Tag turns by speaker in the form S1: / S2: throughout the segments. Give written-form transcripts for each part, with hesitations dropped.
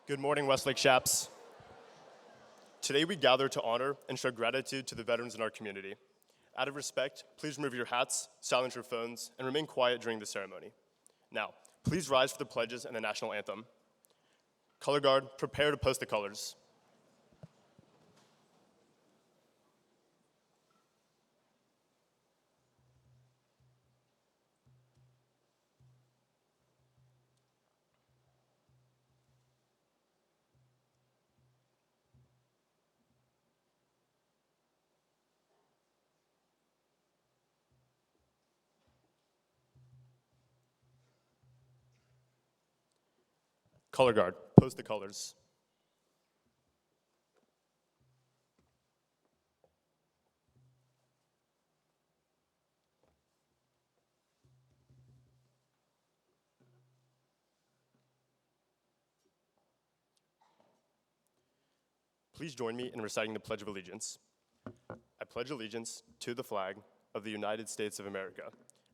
S1: Good morning, Westlake Chaps. Today we gather to honor and show gratitude to the veterans in our community. Out of respect, please remove your hats, silence your phones, and remain quiet during the ceremony. Now, please rise for the pledges and the national anthem. Color Guard, prepare to post the colors. Color Guard, post the colors. Please join me in reciting the Pledge of Allegiance. I pledge allegiance to the flag of the United States of America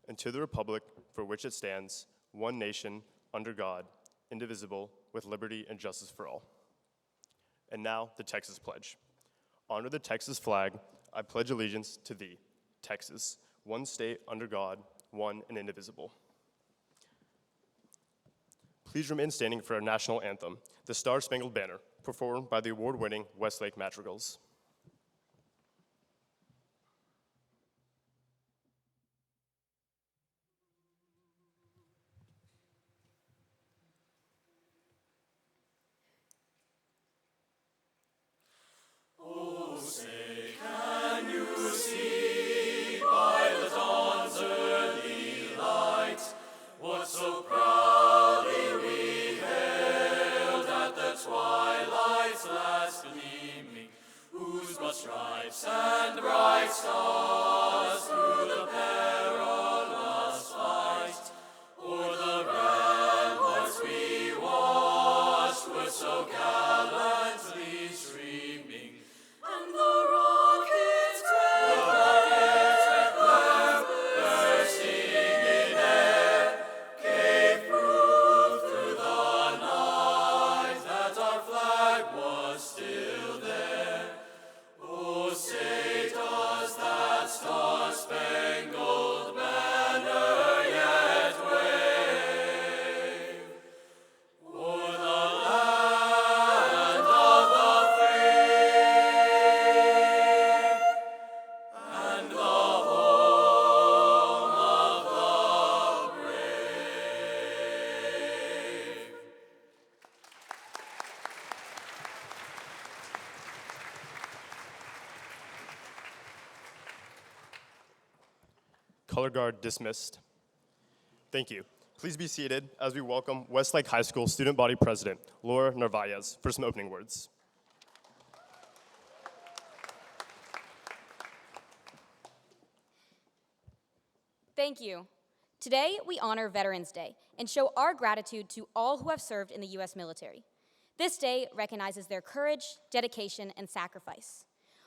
S1: and to the republic for which it stands, one nation, under God, indivisible, with liberty and justice for all. And now, the Texas Pledge. Honor the Texas flag. I pledge allegiance to thee, Texas, one state under God, one and indivisible. Please remain standing for our national anthem, the Star-Spangled Banner, performed by the award-winning Westlake Madrigals.
S2: Stripes and bright stars through the perilous fight, o'er the ramparts we watched were so gallantly streaming, and the rockets bursting in air gave proof through the night that our flag was still there. Oh, say does that star-spangled banner yet wave o'er the land of the free and the home of the brave?
S1: Color Guard dismissed. Thank you. Please be seated as we welcome Westlake High School Student Body President, Laura Narvaez, for some opening words.
S3: Thank you. Today, we honor Veterans Day and show our gratitude to all who have served in the U.S. military. This day recognizes their courage, dedication, and sacrifice.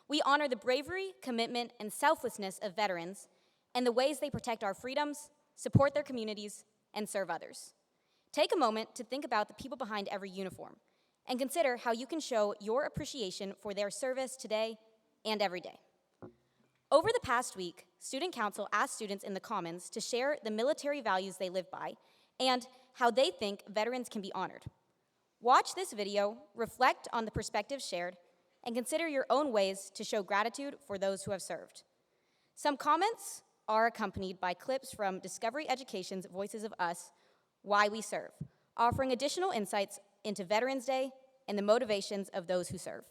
S3: We honor the bravery, commitment, and selflessness of veterans and the ways they protect our freedoms, support their communities, and serve others. Take a moment to think about the people behind every uniform and consider how you can show your appreciation for their service today and every day. Over the past week, Student Council asked students in the Commons to share the military values they live by and how they think veterans can be honored. Watch this video, reflect on the perspectives shared, and consider your own ways to show gratitude for those who have served. Some comments are accompanied by clips from Discovery Education's Voices of Us, Why We Serve, offering additional insights into Veterans Day and the motivations of those who serve.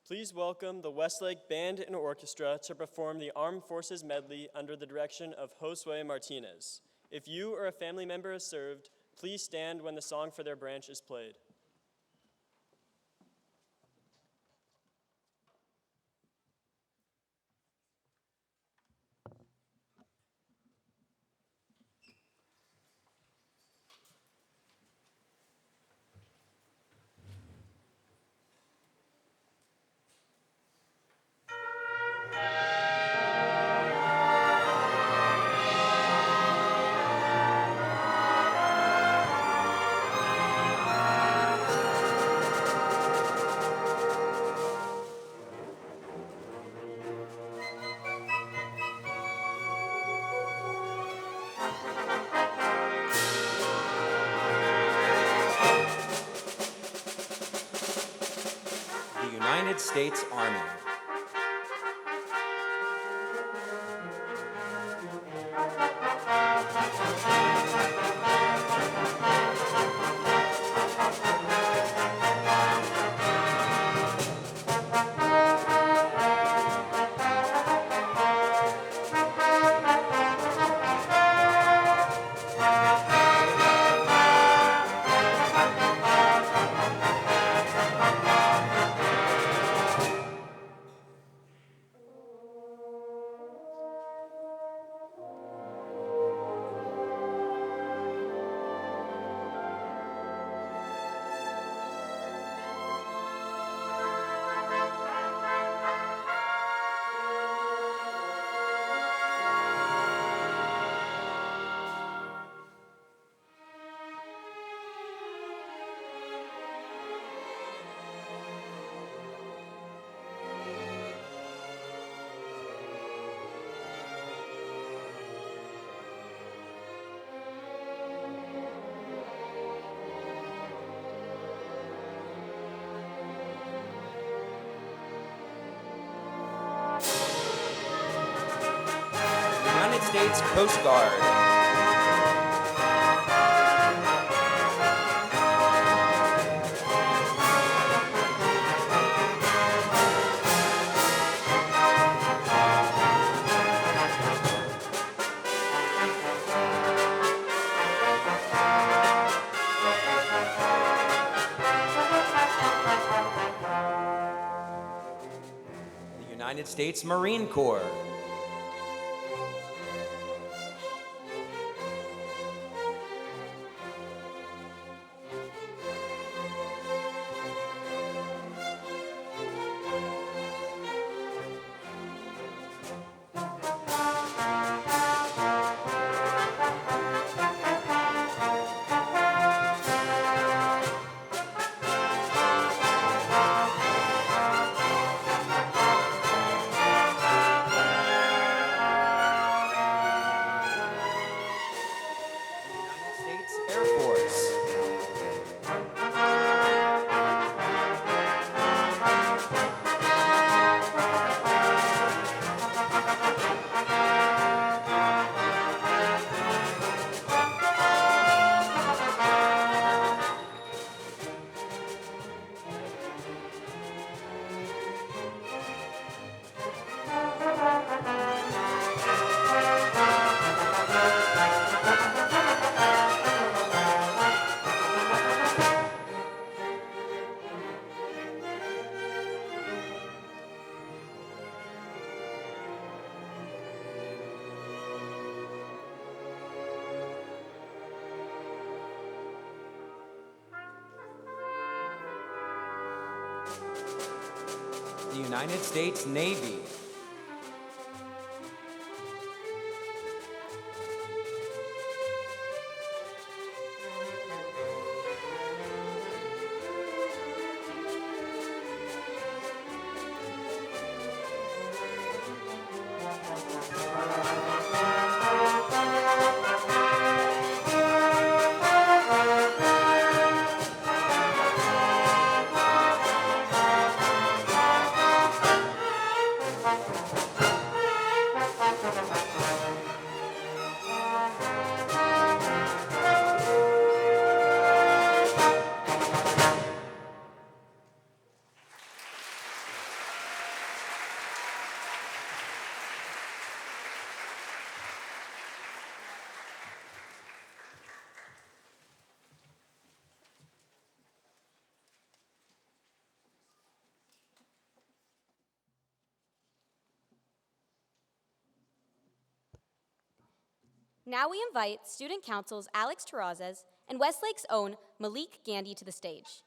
S4: Please welcome the Westlake Band and Orchestra to perform the Armed Forces Medley under the direction of Josue Martinez. If you or a family member has served, please stand when the song for their branch is played.
S5: The United States Army. United States Coast Guard. The United States Marine Corps. United States Air Force. The United States Navy.
S3: Now we invite Student Council's Alex Terrazas and Westlake's own Malik Gandhi to the stage.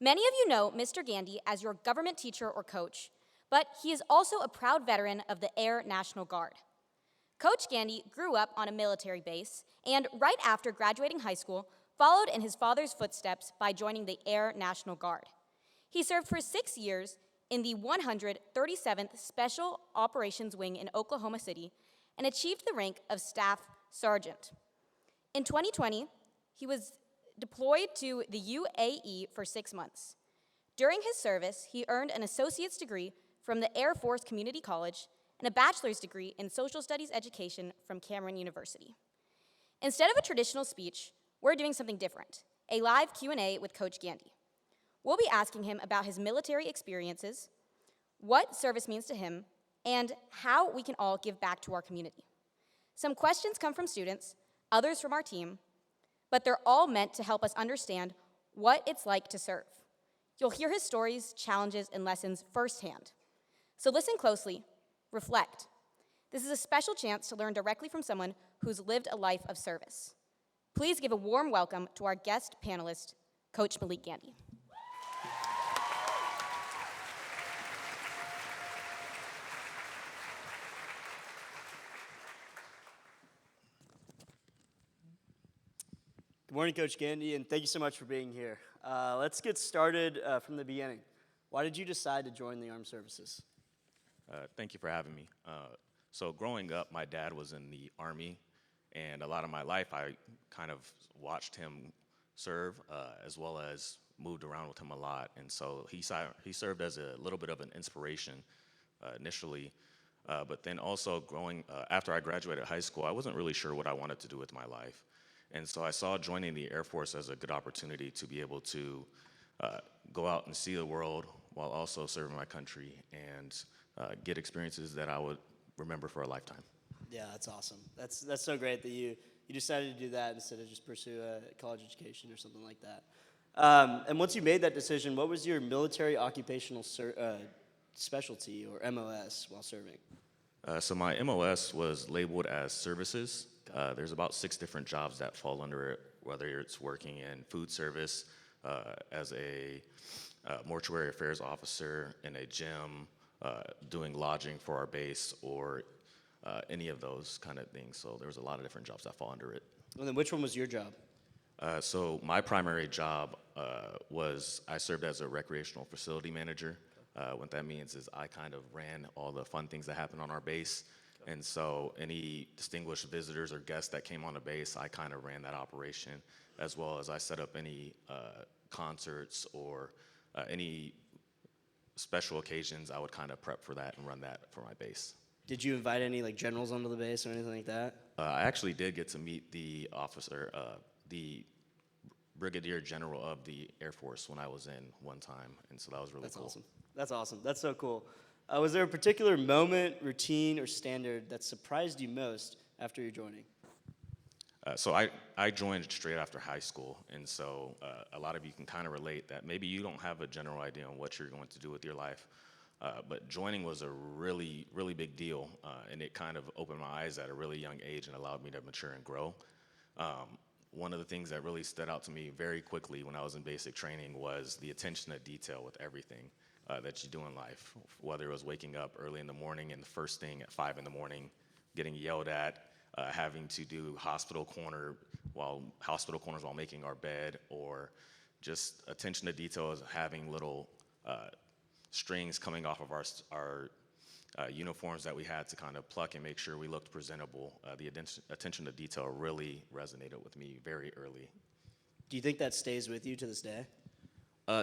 S3: Many of you know Mr. Gandhi as your government teacher or coach, but he is also a proud veteran of the Air National Guard. Coach Gandhi grew up on a military base and, right after graduating high school, followed in his father's footsteps by joining the Air National Guard. He served for 6 years in the 137th Special Operations Wing in Oklahoma City and achieved the rank of Staff Sergeant. In 2020, he was deployed to the UAE for 6 months. During his service, he earned an associate's degree from the Air Force Community College and a bachelor's degree in social studies education from Cameron University. Instead of a traditional speech, we're doing something different, a live Q&A with Coach Gandhi. We'll be asking him about his military experiences, what service means to him, and how we can all give back to our community. Some questions come from students, others from our team, but they're all meant to help us understand what it's like to serve. You'll hear his stories, challenges, and lessons firsthand. So listen closely, reflect. This is a special chance to learn directly from someone who's lived a life of service. Please give a warm welcome to our guest panelist, Coach Malik Gandhi.
S6: Good morning, Coach Gandhi, and thank you so much for being here. Let's get started from the beginning. Why did you decide to join the armed services?
S7: Thank you for having me. So growing up, my dad was in the Army, and a lot of my life I kind of watched him serve, as well as moved around with him a lot. And so he served as a little bit of an inspiration initially, but then also after I graduated high school, I wasn't really sure what I wanted to do with my life. And so I saw joining the Air Force as a good opportunity to be able to go out and see the world while also serving my country and get experiences that I would remember for a lifetime.
S6: Yeah, that's awesome. That's so great that you decided to do that instead of just pursue a college education or something like that. And once you made that decision, what was your military occupational specialty or MOS while serving?
S7: So my MOS was labeled as services. There's about 6 different jobs that fall under it, whether it's working in food service, as a mortuary affairs officer, in a gym, doing lodging for our base, or any of those kind of things. So there was a lot of different jobs that fall under it.
S6: And then which one was your job?
S7: So my primary job was I served as a recreational facility manager. What that means is I kind of ran all the fun things that happen on our base. And so any distinguished visitors or guests that came on the base, I kind of ran that operation, as well as I set up any concerts or any special occasions. I would kind of prep for that and run that for my base.
S6: Did you invite any generals onto the base or anything like that?
S7: I actually did get to meet the officer, the Brigadier General of the Air Force when I was in one time, and so that was really cool.
S6: Awesome. That's awesome. That's so cool. Was there a particular moment, routine, or standard that surprised you most after your joining?
S7: So I joined straight after high school, and so a lot of you can kind of relate that maybe you don't have a general idea on what you're going to do with your life, but joining was a really, really big deal, and it kind of opened my eyes at a really young age and allowed me to mature and grow. One of the things that really stood out to me very quickly when I was in basic training was the attention to detail with everything that you do in life, whether it was waking up early in the morning and the first thing at 5 in the morning, getting yelled at, having to do hospital corners while making our bed, or just attention to detail as having little strings coming off of our uniforms that we had to kind of pluck and make sure we looked presentable. The attention to detail really resonated with me very early.
S6: Do you think that stays with you to this day?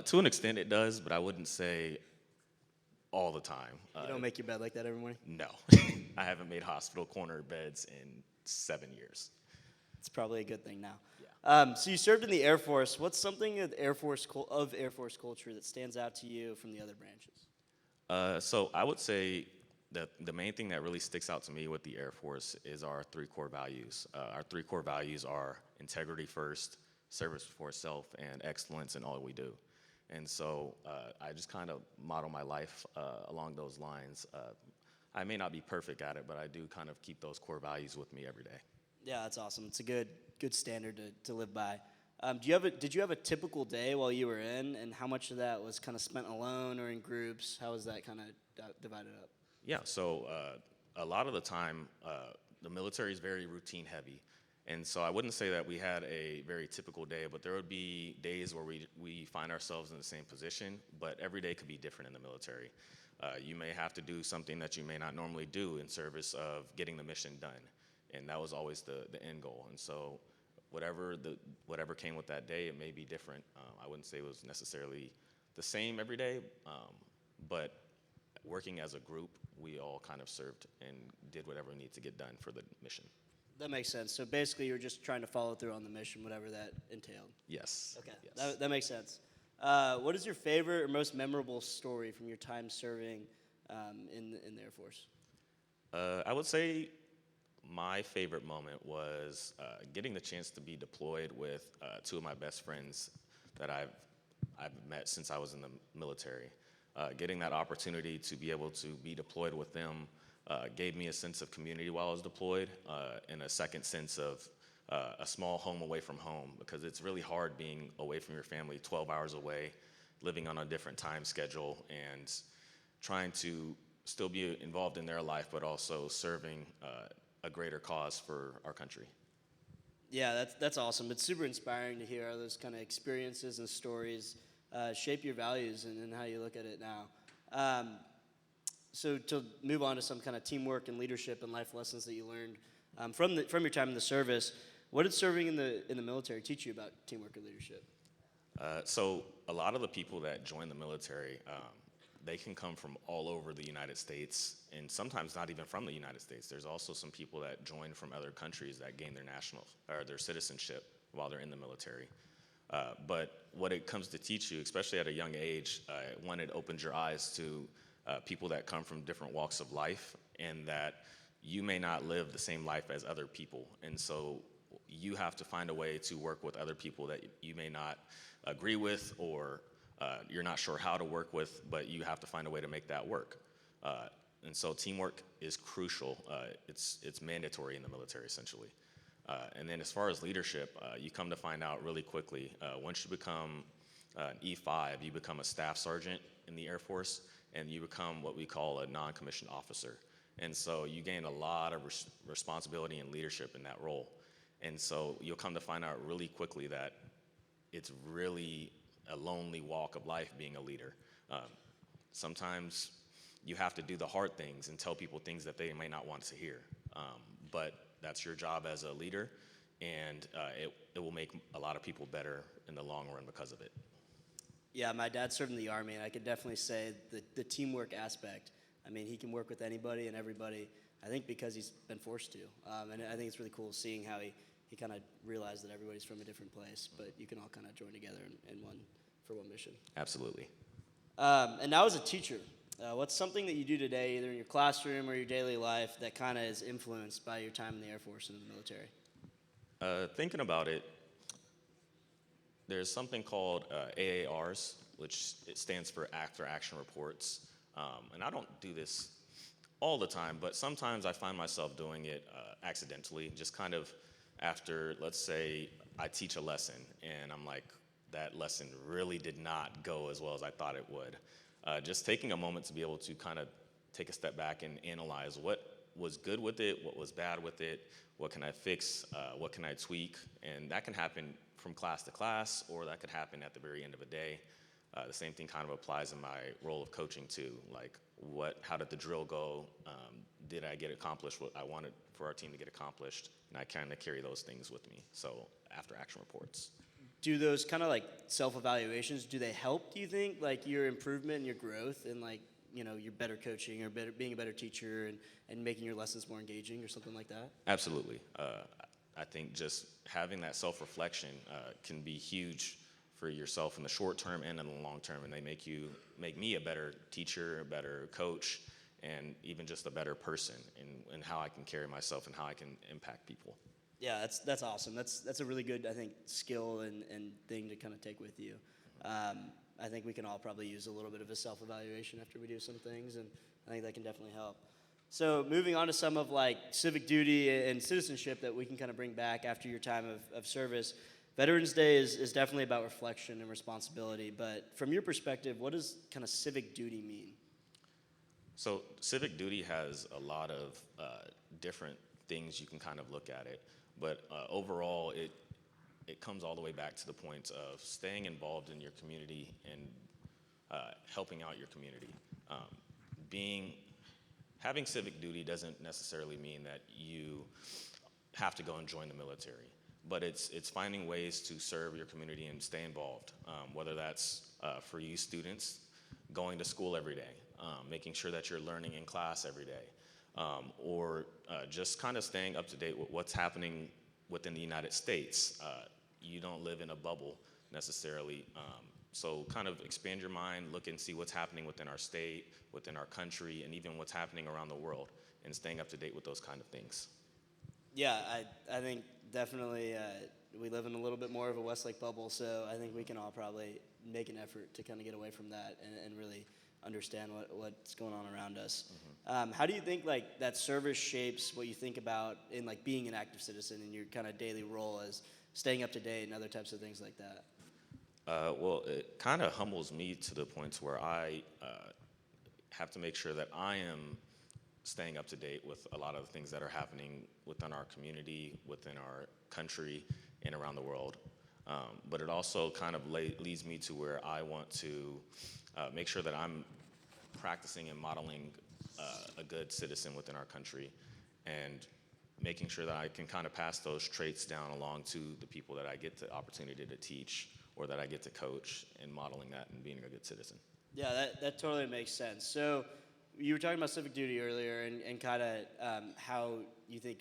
S7: To an extent it does, but I wouldn't say all the time.
S6: You don't make your bed like that every morning?
S7: No. I haven't made hospital corner beds in 7 years.
S6: It's probably a good thing now. Yeah. So you served in the Air Force. What's something of Air Force culture that stands out to you from the other branches?
S7: So I would say that the main thing that really sticks out to me with the Air Force is our 3 core values. Our 3 core values are integrity first, service before self, and excellence in all we do. And so I just kind of model my life along those lines. I may not be perfect at it, but I do kind of keep those core values with me every day.
S6: Yeah, that's awesome. It's a good standard to live by. Did you have a typical day while you were in, and how much of that was kind of spent alone or in groups? How was that kind of divided up?
S7: Yeah, so a lot of the time, the military is very routine heavy. And so I wouldn't say that we had a very typical day, but there would be days where we find ourselves in the same position, but every day could be different in the military. You may have to do something that you may not normally do in service of getting the mission done. And that was always the end goal. And so whatever came with that day, it may be different. I wouldn't say it was necessarily the same every day, but working as a group, we all kind of served and did whatever we need to get done for the mission.
S6: That makes sense. So basically, you're just trying to follow through on the mission, whatever that entailed.
S7: Yes.
S6: Okay,
S7: Yes.
S6: that makes sense. What is your favorite or most memorable story from your time serving in the Air Force?
S7: I would say my favorite moment was getting the chance to be deployed with two of my best friends that I've met since I was in the military. Getting that opportunity to be able to be deployed with them gave me a sense of community while I was deployed, and a second sense of a small home away from home, because it's really hard being away from your family 12 hours away, living on a different time schedule, and trying to still be involved in their life, but also serving a greater cause for our country.
S6: Yeah, that's awesome. It's super inspiring to hear how those kind of experiences and stories shape your values and how you look at it now. So to move on to some kind of teamwork and leadership and life lessons that you learned from your time in the service, what did serving in the military teach you about teamwork and leadership?
S7: So a lot of the people that join the military, they can come from all over the United States, and sometimes not even from the United States. There's also some people that join from other countries that gain their national or their citizenship while they're in the military. But what it comes to teach you, especially at a young age, one, it opens your eyes to people that come from different walks of life, and that you may not live the same life as other people. And so you have to find a way to work with other people that you may not agree with, or you're not sure how to work with, but you have to find a way to make that work. And so teamwork is crucial. It's mandatory in the military, essentially. And then as far as leadership, you come to find out really quickly, once you become an E5, you become a staff sergeant in the Air Force, and you become what we call a non-commissioned officer. And so you gain a lot of responsibility and leadership in that role. And so you'll come to find out really quickly that it's really a lonely walk of life being a leader. Sometimes you have to do the hard things and tell people things that they may not want to hear. But that's your job as a leader, and it will make a lot of people better in the long run because of it.
S6: Yeah, my dad served in the Army, and I could definitely say the teamwork aspect. I mean, he can work with anybody and everybody, I think because he's been forced to. And I think it's really cool seeing how he kind of realized that everybody's from a different place, but you can all kind of join together for one mission.
S7: Absolutely.
S6: And now as a teacher, what's something that you do today, either in your classroom or your daily life, that kind of is influenced by your time in the Air Force and in the military?
S7: Thinking about it, there's something called AARs, which it stands for After Action Reports. And I don't do this all the time, but sometimes I find myself doing it accidentally, just kind of after, let's say, I teach a lesson, and I'm like, that lesson really did not go as well as I thought it would. Just taking a moment to be able to kind of take a step back and analyze what was good with it, what was bad with it, what can I fix, what can I tweak, and that can happen from class to class, or that could happen at the very end of a day. The same thing kind of applies in my role of coaching too. Like, how did the drill go? Did I get accomplished what I wanted for our team to get accomplished? And I kind of carry those things with me. So after action reports.
S6: Do those kind of like self-evaluations, do they help, do you think, like your improvement and your growth and like, your better coaching or being a better teacher and making your lessons more engaging or something like that?
S7: Absolutely. I think just having that self-reflection can be huge for yourself in the short term and in the long term, and they make me a better teacher, a better coach, and even just a better person in how I can carry myself and how I can impact people.
S6: Yeah, that's awesome. That's a really good, I think, skill and thing to kind of take with you. I think we can all probably use a little bit of a self-evaluation after we do some things, and I think that can definitely help. So moving on to some of like civic duty and citizenship that we can kind of bring back after your time of service. Veterans Day is definitely about reflection and responsibility, but from your perspective, what does kind of civic duty mean?
S7: So civic duty has a lot of different things you can kind of look at it, but overall it comes all the way back to the point of staying involved in your community and helping out your community. Having civic duty doesn't necessarily mean that you have to go and join the military, but it's finding ways to serve your community and stay involved, whether that's for you students going to school every day, making sure that you're learning in class every day, or just kind of staying up to date with what's happening within the United States. You don't live in a bubble necessarily, so kind of expand your mind, look and see what's happening within our state, within our country, and even what's happening around the world, and staying up to date with those kind of things.
S6: Yeah, I think definitely we live in a little bit more of a Westlake bubble, so I think we can all probably make an effort to kind of get away from that and really understand what's going on around us. How do you think like that service shapes what you think about in like being an active citizen in your kind of daily role as staying up to date and other types of things like that?
S7: Well, it kind of humbles me to the point where I have to make sure that I am staying up to date with a lot of the things that are happening within our community, within our country, and around the world. But it also kind of leads me to where I want to make sure that I'm practicing and modeling a good citizen within our country, and making sure that I can kind of pass those traits down along to the people that I get the opportunity to teach or that I get to coach, and modeling that and being a good citizen.
S6: Yeah, that totally makes sense. So you were talking about civic duty earlier and kind of how you think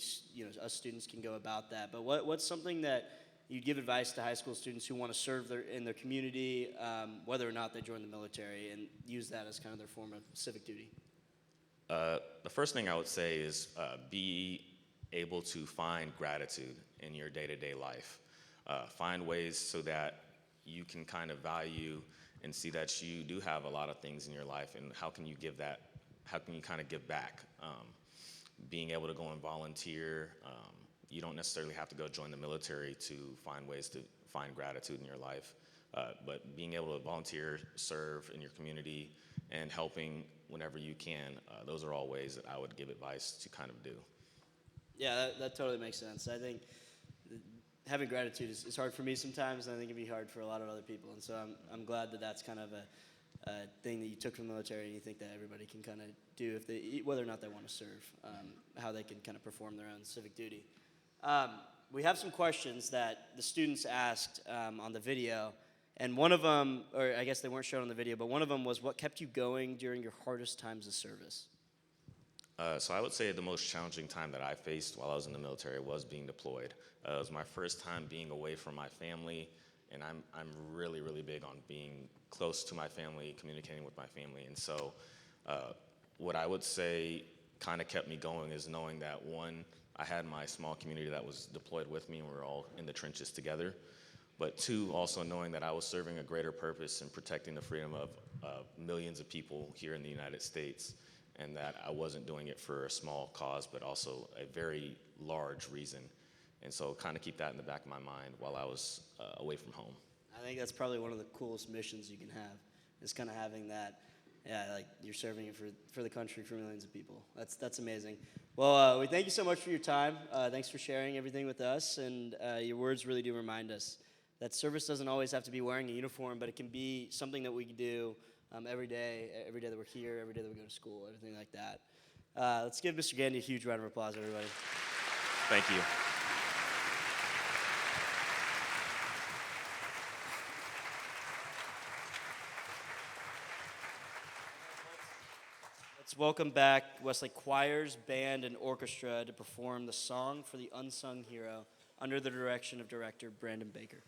S6: us students can go about that. But what's something that you'd give advice to high school students who want to serve in their community, whether or not they join the military, and use that as kind of their form of civic duty?
S7: The first thing I would say is be able to find gratitude in your day-to-day life. Find ways so that you can kind of value and see that you do have a lot of things in your life, and how can you give that, how can you kind of give back? Being able to go and volunteer, you don't necessarily have to go join the military to find ways to find gratitude in your life, but being able to volunteer, serve in your community, and helping whenever you can, those are all ways that I would give advice to kind of do.
S6: Yeah, that totally makes sense. I think having gratitude is hard for me sometimes, and I think it'd be hard for a lot of other people. And so I'm glad that that's kind of a thing that you took from the military, and you think that everybody can kind of do if they, whether or not they want to serve, how they can kind of perform their own civic duty. We have some questions that the students asked on the video, and one of them, or I guess they weren't shown on the video, but one of them was, what kept you going during your hardest times of service?
S7: So I would say the most challenging time that I faced while I was in the military was being deployed. It was my first time being away from my family, and I'm really, really big on being close to my family, communicating with my family. And so what I would say kind of kept me going is knowing that, one, I had my small community that was deployed with me, and we were all in the trenches together. But two, also knowing that I was serving a greater purpose in protecting the freedom of millions of people here in the United States, and that I wasn't doing it for a small cause, but also a very large reason. And so kind of keep that in the back of my mind while I was away from home.
S6: I think that's probably one of the coolest missions you can have, is kind of having that, yeah, like you're serving it for the country, for millions of people. That's amazing. Well, we thank you so much for your time. Thanks for sharing everything with us, and your words really do remind us that service doesn't always have to be wearing a uniform, but it can be something that we can do every day that we're here, every day that we go to school, everything like that. Let's give Mr. Gandy a huge round of applause, everybody.
S7: Thank you.
S6: Let's welcome back Westlake Choirs, Band, and Orchestra to perform the Song for the Unsung Hero under the direction of director Brandon Baker.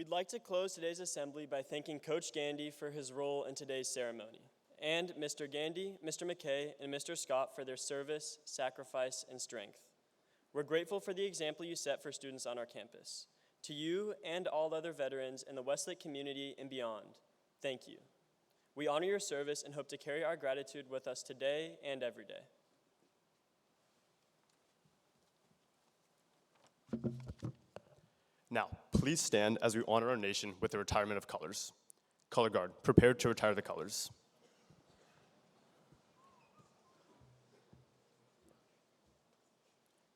S4: We'd like to close today's assembly by thanking Coach Gandy for his role in today's ceremony, and Mr. Gandy, Mr. McKay, and Mr. Scott for their service, sacrifice, and strength. We're grateful for the example you set for students on our campus. To you and all other veterans in the Westlake community and beyond, thank you. We honor your service and hope to carry our gratitude with us today and every day.
S1: Now, please stand as we honor our nation with the retirement of colors. Color Guard, prepare to retire the colors.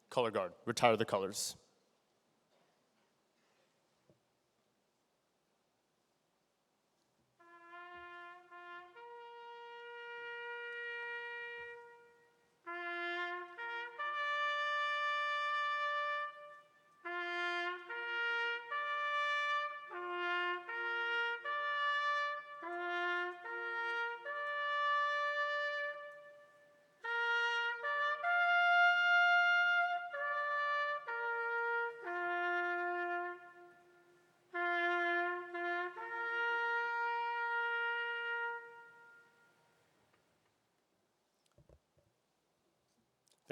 S1: Color Guard, retire the colors.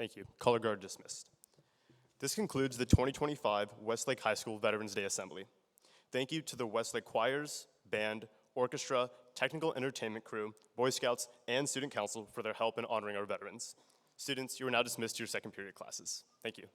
S1: Thank you. Color Guard dismissed. This concludes the 2025 Westlake High School Veterans Day Assembly. Thank you to the Westlake choirs, band, orchestra, technical entertainment crew, Boy Scouts, and Student Council for their help in honoring our veterans. Students, you are now dismissed to your second period classes. Thank you.